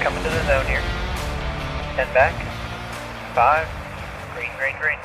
coming to the zone here. 10 back. 5. Green, green, green.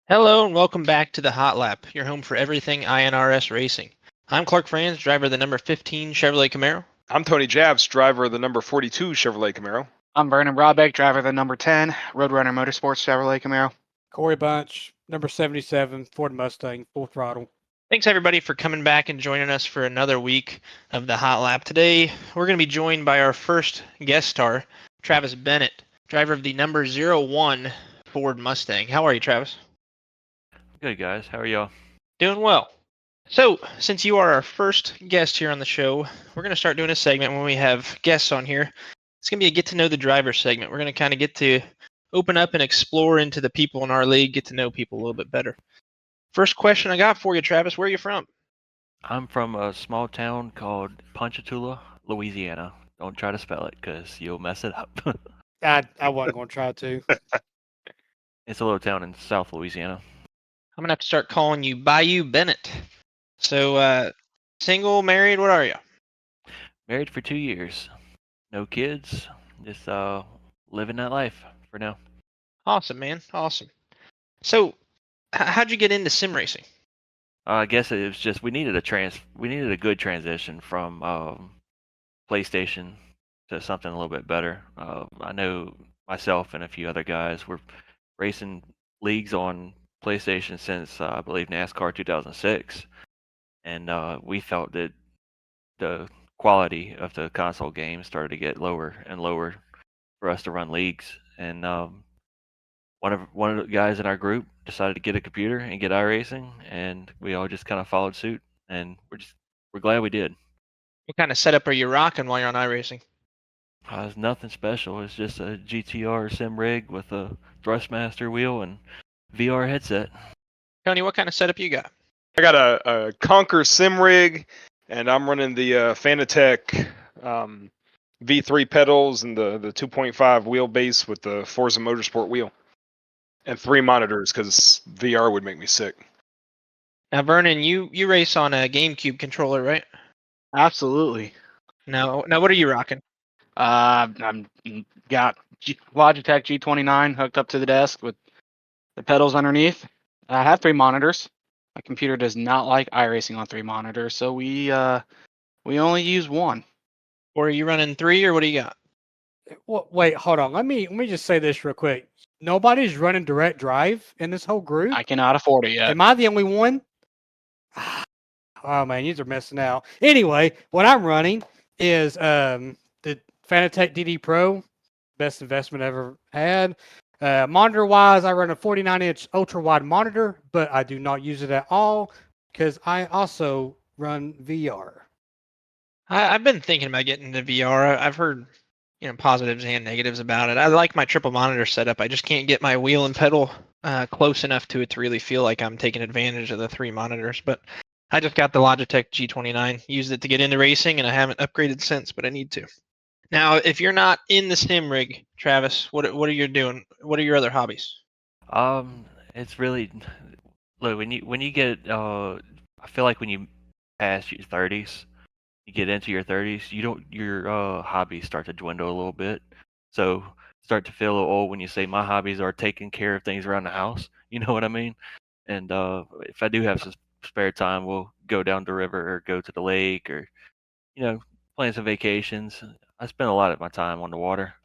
Hello and welcome back to the Hot Lap, your home for everything INRS racing. I'm Clark Franz, driver of the number 15 Chevrolet Camaro. I'm Tony Jabs, driver of the number 42 Chevrolet Camaro. I'm Vernon Broadbeck, driver of the number 10 Roadrunner Motorsports Chevrolet Camaro. Corey Bunch, number 77 Ford Mustang, full throttle. Thanks everybody for coming back and joining us for another week of the Hot Lap. Today we're going to be joined by our first guest star, Travis Bennett, driver of the number 01 Ford Mustang. How are you, Travis? Good, guys. How are y'all? Doing well. So, since you are our first guest here on the show, we're going to start doing a segment when we have guests on here. It's going to be a get to know the driver segment. We're going to kind of get to open up and explore into the people in our league, get to know people a little bit better. First question I got for you, Travis, where are you from? I'm from a small town called Ponchatoula, Louisiana. Don't try to spell it because you'll mess it up. I wasn't going to try to. It's a little town in South Louisiana. I'm going to have to start calling you Bayou Bennett. So, single, married, what are you? Married for 2 years. No kids. Just living that life for now. Awesome, man. Awesome. So, how'd you get into sim racing? I guess it was just we needed a good transition from PlayStation to something a little bit better. I know myself and a few other guys were racing leagues on PlayStation since I believe NASCAR 2006, and we felt that the quality of the console games started to get lower and lower for us to run leagues. And one of the guys in our group decided to get a computer and get iRacing, and we all just kind of followed suit, and we're glad we did. What kind of setup are you rocking while you're on iRacing? It's nothing special. It's just a GTR sim rig with a Thrustmaster wheel and VR headset. Tony, what kind of setup you got? I got a Conquer sim rig, and I'm running the Fanatec V3 pedals and the 2.5 wheelbase with the Forza Motorsport wheel. And 3 monitors because VR would make me sick. Now, Vernon, you race on a GameCube controller, right? Absolutely. Now, what are you rocking? I'm got Logitech G29 hooked up to the desk with the pedals underneath. I have 3 monitors. My computer does not like iRacing on 3 monitors, so we only use 1. Or are you running 3, or what do you got? Wait, hold on. Let me just say this real quick. Nobody's running direct drive in this whole group. I cannot afford it yet. Am I the only one? Oh man, you are missing out. Anyway, what I'm running is the Fanatec DD Pro, best investment I ever had. Monitor wise, I run a 49-inch ultra wide monitor, but I do not use it at all because I also run VR. I've been thinking about getting into VR. I've heard, positives and negatives about it. I like my triple monitor setup. I just can't get my wheel and pedal close enough to it to really feel like I'm taking advantage of the 3 monitors. But I just got the Logitech G29, used it to get into racing, and I haven't upgraded since, but I need to. Now, if you're not in the sim rig, Travis, what are you doing? What are your other hobbies? It's really look when you get I feel like when you pass your 30s, you get into your 30s, your hobbies start to dwindle a little bit. So start to feel a little old when you say my hobbies are taking care of things around the house. You know what I mean? And if I do have some spare time, we'll go down the river or go to the lake or plan some vacations. I spend a lot of my time on the water.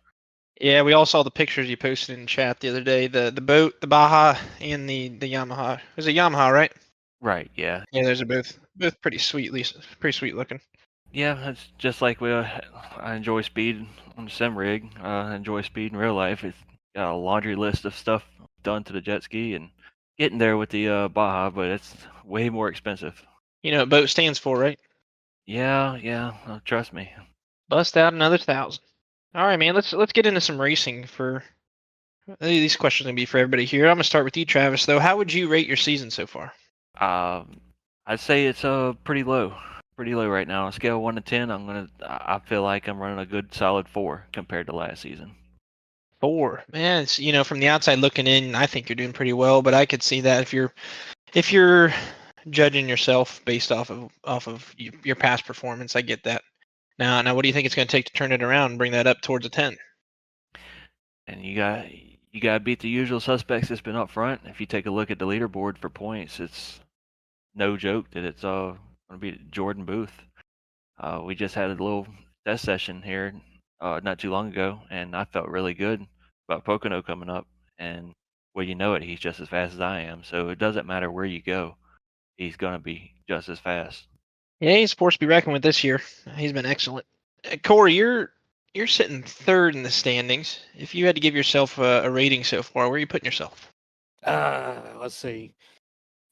Yeah, we all saw the pictures you posted in chat the other day. The boat, the Baja, and the Yamaha. It was a Yamaha, right? Right. Yeah. Yeah, those are both pretty sweet, Lisa. Pretty sweet looking. Yeah, it's just like I enjoy speed on the sim rig. I enjoy speed in real life. It's got a laundry list of stuff done to the jet ski and getting there with the Baja, but it's way more expensive. You know what boat stands for, right? Yeah. Trust me. Bust out another 1,000. All right, man. Let's get into some racing. These questions are gonna be for everybody here. I'm gonna start with you, Travis. Though, how would you rate your season so far? I'd say it's pretty low. Pretty low right now. On a scale of 1 to 10, I feel like I'm running a good solid 4 compared to last season. 4, man. It's, from the outside looking in, I think you're doing pretty well. But I could see that if you're judging yourself based off of your past performance, I get that. Now, what do you think it's going to take to turn it around and bring that up towards a 10? And you got to beat the usual suspects that's been up front. If you take a look at the leaderboard for points, it's no joke that it's going to be Jordan Booth. We just had a little test session here not too long ago, and I felt really good about Pocono coming up. And well, you know it, he's just as fast as I am. So it doesn't matter where you go, he's going to be just as fast. Yeah, he's a force to be reckoned with this year. He's been excellent. Corey, you're sitting third in the standings. If you had to give yourself a rating so far, where are you putting yourself? Let's see.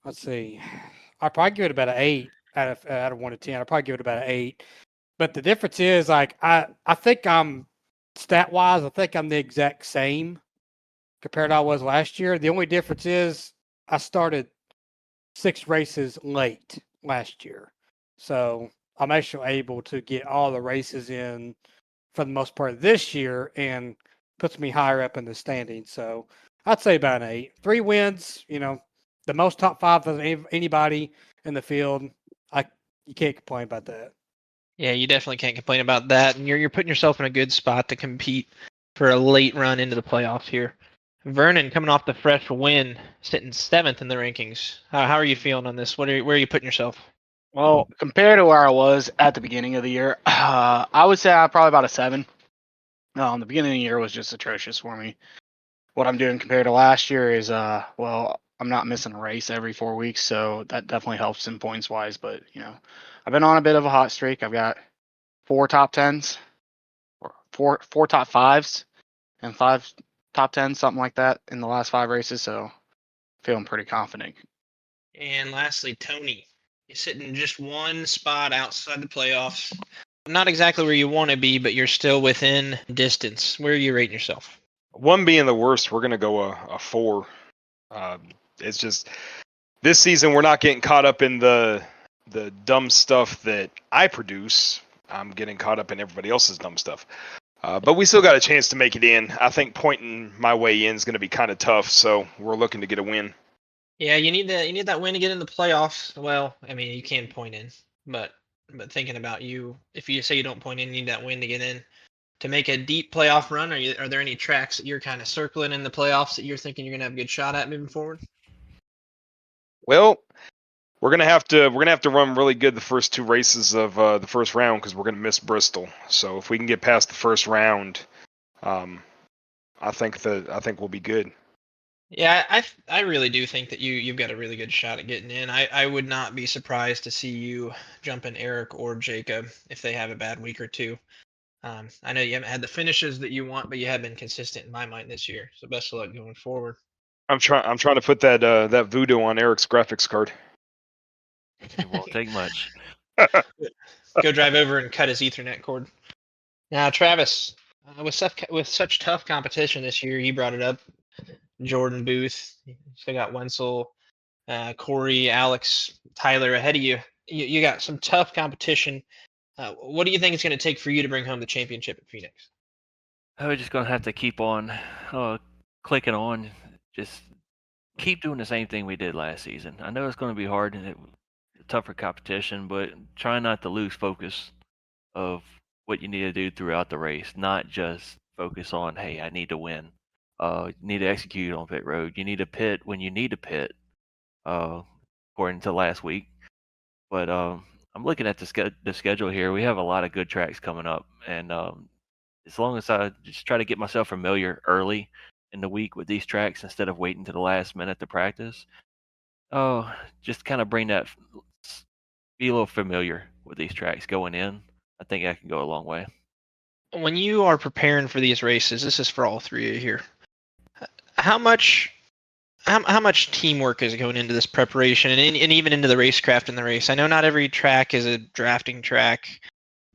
I'd probably give it about an 8 out of 1 to 10. I'd probably give it about an 8. But the difference is, like, I think I'm stat wise, I think I'm the exact same compared to I was last year. The only difference is I started 6 races late last year, so I'm actually able to get all the races in for the most part this year, and puts me higher up in the standings. So I'd say about an 8. 3 wins, the most top 5 of anybody in the field. You can't complain about that. Yeah, you definitely can't complain about that, and you're putting yourself in a good spot to compete for a late run into the playoffs here. Vernon coming off the fresh win, sitting 7th in the rankings. How are you feeling on this? Where are you putting yourself? Well, compared to where I was at the beginning of the year, I would say I'm probably about a 7. The beginning of the year was just atrocious for me. What I'm doing compared to last year is, I'm not missing a race every 4 weeks, so that definitely helps in points wise. But I've been on a bit of a hot streak. I've got 4 top 10s, or four top 5s, and 5 top 10s, something like that, in the last 5 races. So feeling pretty confident. And lastly, Tony, you're sitting just one spot outside the playoffs. Not exactly where you want to be, but you're still within distance. Where are you rating yourself? 1 being the worst, we're going to go a 4. It's just this season we're not getting caught up in the dumb stuff that I produce. I'm getting caught up in everybody else's dumb stuff. But we still got a chance to make it in. I think pointing my way in is going to be kind of tough, so we're looking to get a win. Yeah, you need that win to get in the playoffs. Well, I mean, you can point in, but thinking about you, if you say you don't point in, you need that win to get in. To make a deep playoff run, are there any tracks that you're kind of circling in the playoffs that you're thinking you're gonna have a good shot at moving forward? Well, we're gonna have to run really good the first 2 races of the first round because we're gonna miss Bristol. So if we can get past the first round, I think we'll be good. Yeah, I really do think that you've got a really good shot at getting in. I would not be surprised to see you jumping Eric or Jacob if they have a bad week or two. I know you haven't had the finishes that you want, but you have been consistent in my mind this year. So best of luck going forward. I'm trying to put that voodoo on Eric's graphics card. It won't take much. Go drive over and cut his Ethernet cord. Now, Travis, with such tough competition this year, you brought it up. Jordan Booth, you still got Wenzel, Corey, Alex, Tyler ahead of you. You got some tough competition. What do you think it's going to take for you to bring home the championship at Phoenix? We're just going to have to keep on clicking on. Just keep doing the same thing we did last season. I know it's going to be hard and tougher competition, but try not to lose focus of what you need to do throughout the race, not just focus on, hey, I need to win. You need to execute on pit road. You need to pit when you need to pit, according to last week. But I'm looking at the schedule here. We have a lot of good tracks coming up, and as long as I just try to get myself familiar early in the week with these tracks instead of waiting to the last minute to practice, just kind of bring that, be a little familiar with these tracks going in. I think I can go a long way. When you are preparing for these races, this is for all 3 of you here. How much teamwork is going into this preparation and even into the racecraft in the race? I know not every track is a drafting track.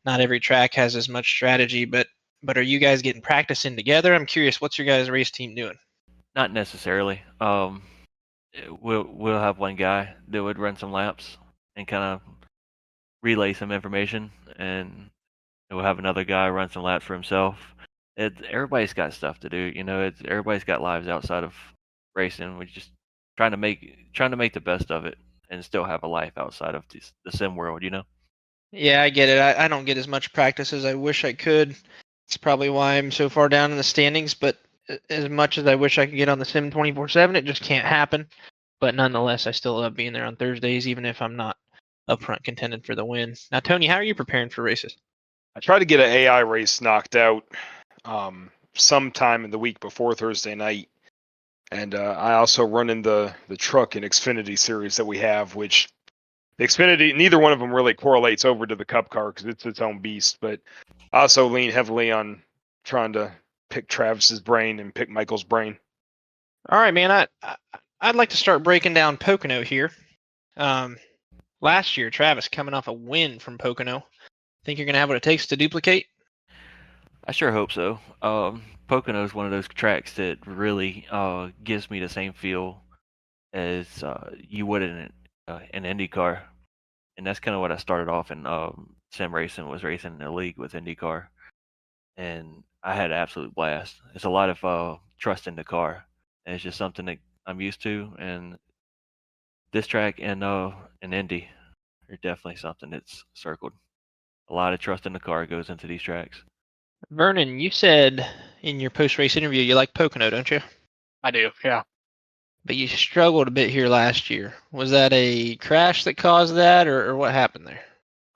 Not every track has as much strategy, but are you guys getting practice in together? I'm curious, what's your guys' race team doing? Not necessarily. We'll have one guy that would run some laps and kind of relay some information, and we'll have another guy run some laps for himself. Everybody's got stuff to do, everybody's got lives outside of racing. We're just trying to make the best of it and still have a life outside of the sim world. Yeah, I get it. I don't get as much practice as I wish I could. It's probably why I'm so far down in the standings, but as much as I wish I could get on the sim 24/7, it just can't happen. But nonetheless, I still love being there on Thursdays, even if I'm not up front contending for the win. Now, Tony, how are you preparing for races? I tried to get an AI race knocked out sometime in the week before Thursday night. And I also run in the truck and Xfinity series that we have, which the Xfinity, neither one of them really correlates over to the Cup car because it's its own beast. But I also lean heavily on trying to pick Travis's brain and pick Michael's brain. All right, man. I'd like to start breaking down Pocono here. Last year, Travis coming off a win from Pocono. Think you're gonna have what it takes to duplicate? I sure hope so. Pocono is one of those tracks that really gives me the same feel as you would in an IndyCar, and that's kind of what I started off in sim racing, was racing in the league with IndyCar, and I had an absolute blast. It's a lot of trust in the car, and it's just something that I'm used to, and this track and Indy are definitely something that's circled. A lot of trust in the car goes into these tracks. Vernon, you said in your post-race interview you like Pocono, don't you? I do, yeah. But you struggled a bit here last year. Was that a crash that caused that, or what happened there?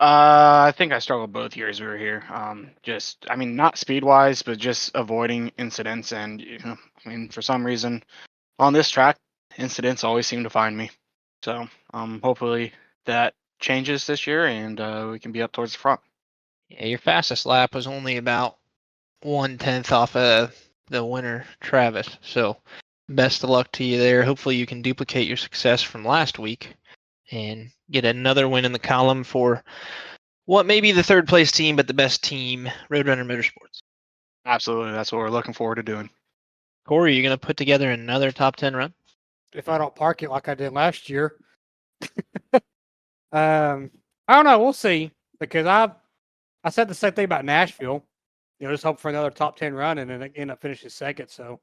I think I struggled both years we were here. I mean, not speed wise, but just avoiding incidents. And I mean, for some reason, on this track, incidents always seem to find me. So, hopefully that changes this year, and we can be up towards the front. Yeah, your fastest lap was only about 1/10 off of the winner, Travis. So, best of luck to you there. Hopefully, you can duplicate your success from last week and get another win in the column for what may be the third place team, but the best team, Roadrunner Motorsports. Absolutely, that's what we're looking forward to doing. Corey, you going to put together another top 10 run? If I don't park it like I did last year. I don't know. We'll see, because I said the same thing about Nashville. Just hope for another top 10 run and then end up finishing second. So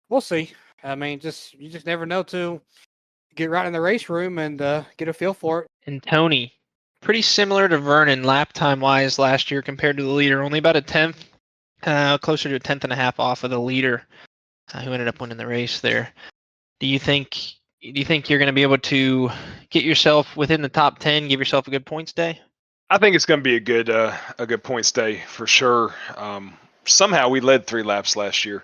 we'll see. I mean, you just never know till get right in the race room and get a feel for it. And Tony, pretty similar to Vernon lap time wise last year compared to the leader, only about a 10th, closer to a 10th and a half off of the leader, who ended up winning the race there. Do you think you're going to be able to get yourself within the top 10, give yourself a good points day? I think it's going to be a good points day for sure. Somehow we led 3 laps last year,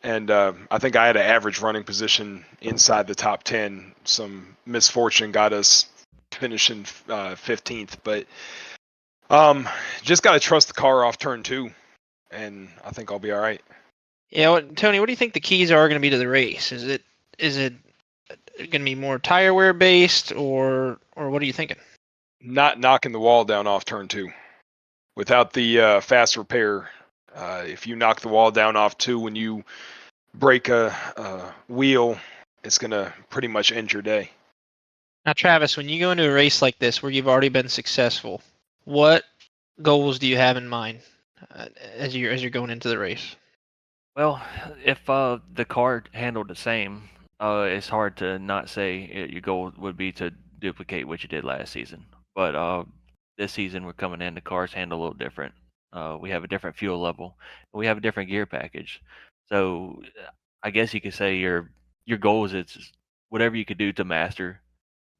and I think I had an average running position inside the top 10. Some misfortune got us finishing 15th, but just got to trust the car off turn 2, and I think I'll be all right. Yeah, Tony, what do you think the keys are going to be to the race? Is it going to be more tire wear based, or what are you thinking? Not knocking the wall down off turn 2. Without the fast repair, if you knock the wall down off 2 when you break a wheel, it's going to pretty much end your day. Now, Travis, when you go into a race like this where you've already been successful, what goals do you have in mind as you're going into the race? Well, if the car handled the same, it's hard to not say your goal would be to duplicate what you did last season. But this season we're coming in, the cars handle a little different. We have a different fuel level, and we have a different gear package. So I guess you could say your goal is it's whatever you could do to master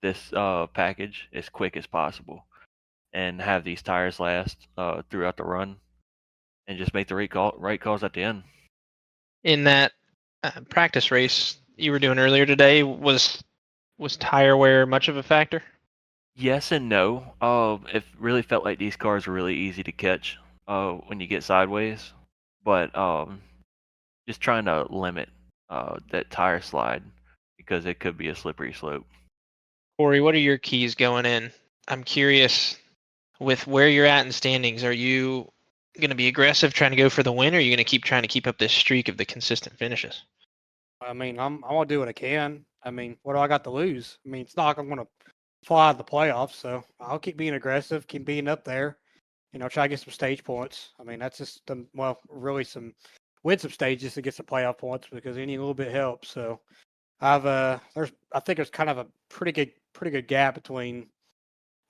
this package as quick as possible, and have these tires last throughout the run, and just make the right calls at the end. In that practice race you were doing earlier today, was tire wear much of a factor? Yes and no. It really felt like these cars were really easy to catch when you get sideways, but just trying to limit that tire slide because it could be a slippery slope. Corey, what are your keys going in? I'm curious, with where you're at in standings, are you going to be aggressive trying to go for the win, or are you going to keep trying to keep up this streak of the consistent finishes? I mean, I'm gonna do what I can. I mean, what do I got to lose? I mean, it's not like I'm gonna fly out of the playoffs, so I'll keep being aggressive, keep being up there. Try to get some stage points. I mean, that's just really win some stages to get some playoff points, because any little bit helps. So I think there's kind of a pretty good gap between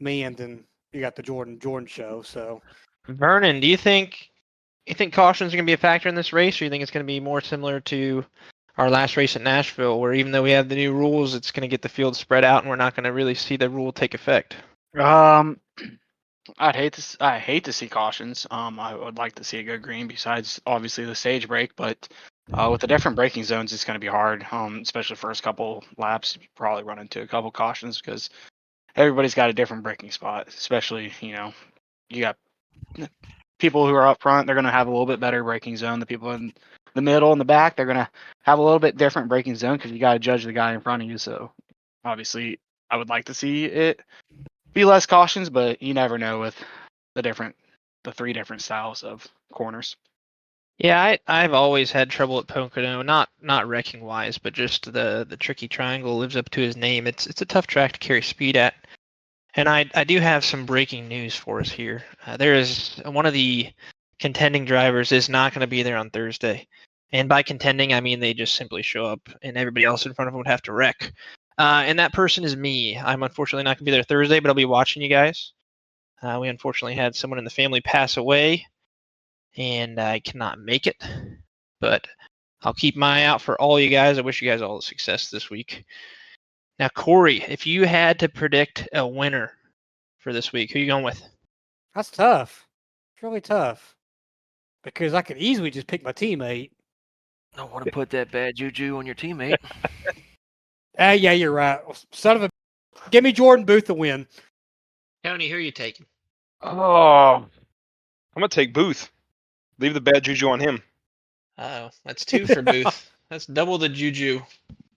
me and then you got the Jordan show. So Vernon, do you think cautions are going to be a factor in this race, or you think it's going to be more similar to our last race at Nashville, where even though we have the new rules, it's going to get the field spread out, and we're not going to really see the rule take effect? I hate to see cautions. I would like to see a good green besides obviously the stage break, but with the different braking zones, it's going to be hard. Especially first couple laps, you probably run into a couple cautions because everybody's got a different braking spot. Especially you got people who are up front, they're going to have a little bit better braking zone. The people in the middle and the back, they're going to have a little bit different braking zone because you got to judge the guy in front of you. So obviously, I would like to see it be less cautions, but you never know with the 3 different styles of corners. Yeah, I've always had trouble at Pocono, not wrecking wise, but just the tricky triangle lives up to his name. It's a tough track to carry speed at. And I do have some breaking news for us here. There is one of the contending drivers is not going to be there on Thursday. And by contending, I mean they just simply show up and everybody else in front of them would have to wreck. And that person is me. I'm unfortunately not going to be there Thursday, but I'll be watching you guys. We unfortunately had someone in the family pass away, and I cannot make it. But I'll keep my eye out for all you guys. I wish you guys all the success this week. Now, Corey, if you had to predict a winner for this week, who are you going with? that's tough. It's really tough because I could easily just pick my teammate. Don't want to put that bad juju on your teammate. Yeah, you're right. Son of a, give me Jordan Booth to win. Tony, who are you taking? Oh, I'm gonna take Booth. Leave the bad juju on him. Oh, that's 2 for Booth. That's double the juju.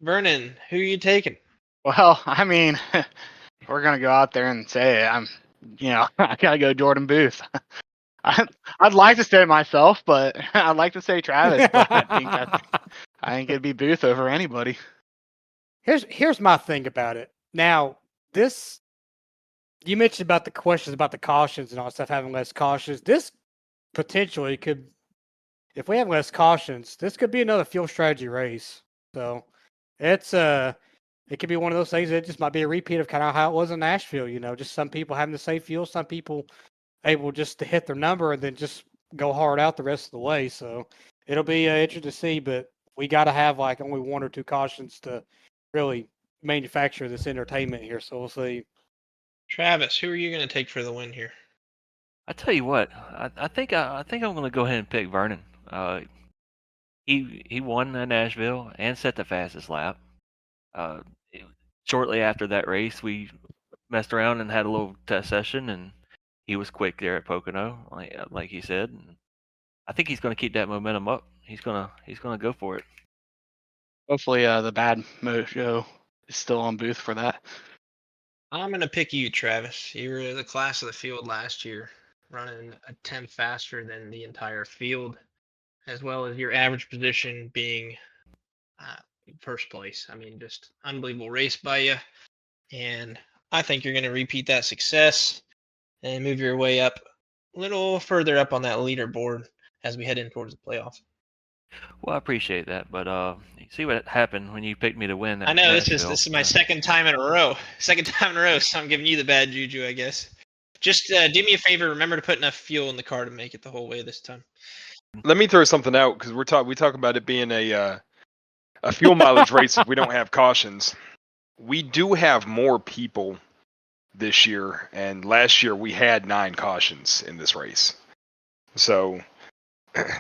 Vernon, who are you taking? Well, I mean, we're gonna go out there and say it. I gotta go Jordan Booth. I'd like to say myself, but I'd like to say Travis, but I think it'd be Booth over anybody. Here's my thing about it. Now, this you mentioned about the questions about the cautions and all that stuff, having less cautions. This potentially could, if we have less cautions, this could be another fuel strategy race. So it's it could be one of those things that just might be a repeat of kind of how it was in Nashville. Just some people having the same fuel, some people able just to hit their number and then just go hard out the rest of the way. So it'll be interesting to see, but we got to have like only 1 or 2 cautions to really manufacture this entertainment here. So we'll see. Travis, who are you going to take for the win here? I tell you what, I think I'm going to go ahead and pick Vernon. He won in Nashville and set the fastest lap. Shortly after that race, we messed around and had a little test session, and he was quick there at Pocono, like he said. And I think he's going to keep that momentum up. He's gonna go for it. Hopefully, the bad mojo is still on Booth for that. I'm going to pick you, Travis. You were the class of the field last year, running a 10 faster than the entire field, as well as your average position being first place. I mean, just unbelievable race by you. And I think you're going to repeat that success and move your way up a little further up on that leaderboard as we head in towards the playoff. Well, I appreciate that, but you see what happened when you picked me to win. I know this is my second time in a row. So I'm giving you the bad juju, I guess. Just do me a favor. Remember to put enough fuel in the car to make it the whole way this time. Let me throw something out because we talk about it being a fuel mileage race if we don't have cautions. We do have more people this year, and last year we had 9 cautions in this race. So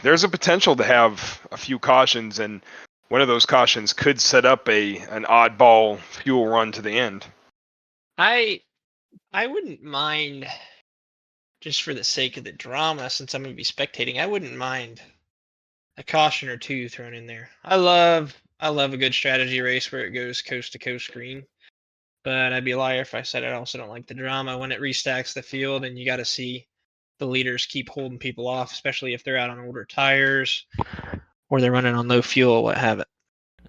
there's a potential to have a few cautions, and one of those cautions could set up an oddball fuel run to the end. I wouldn't mind, just for the sake of the drama, since I'm going to be spectating, I wouldn't mind a caution or 2 thrown in there. I love a good strategy race where it goes coast to coast green. But I'd be a liar if I said I also don't like the drama when it restacks the field and you got to see the leaders keep holding people off, especially if they're out on older tires or they're running on low fuel, what have it.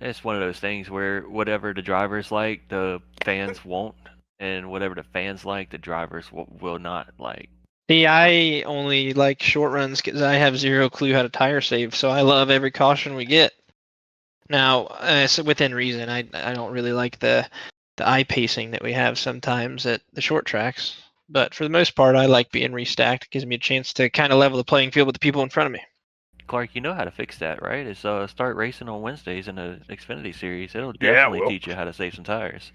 It's one of those things where whatever the drivers like, the fans won't, and whatever the fans like, the drivers will not like. See, I only like short runs because I have 0 clue how to tire save, so I love every caution we get. Now, so within reason, I don't really like the eye pacing that we have sometimes at the short tracks. But for the most part, I like being restacked. It gives me a chance to kind of level the playing field with the people in front of me. Clark, you know how to fix that, right? It's start racing on Wednesdays in the Xfinity series. It'll Yeah, it definitely will. teach you how to save some tires.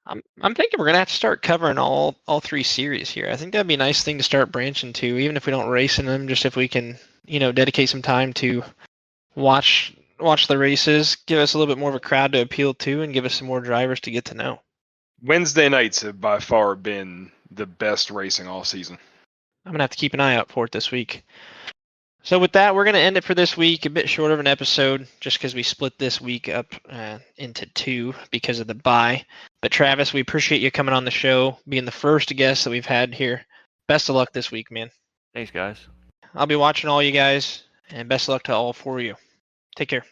I'm thinking we're gonna have to start covering all 3 series here. I think that'd be a nice thing to start branching to, even if we don't race in them. Just if we can, dedicate some time to watch the races, give us a little bit more of a crowd to appeal to, and give us some more drivers to get to know. Wednesday nights have by far been the best racing all season. I'm gonna have to keep an eye out for it this week. So with that, we're gonna end it for this week. A bit short of an episode, just because we split this week up into 2 because of the bye. But Travis, we appreciate you coming on the show, being the first guest that we've had here. Best of luck this week, man. Thanks, guys. I'll be watching all you guys, and best of luck to all 4 of you. Take care.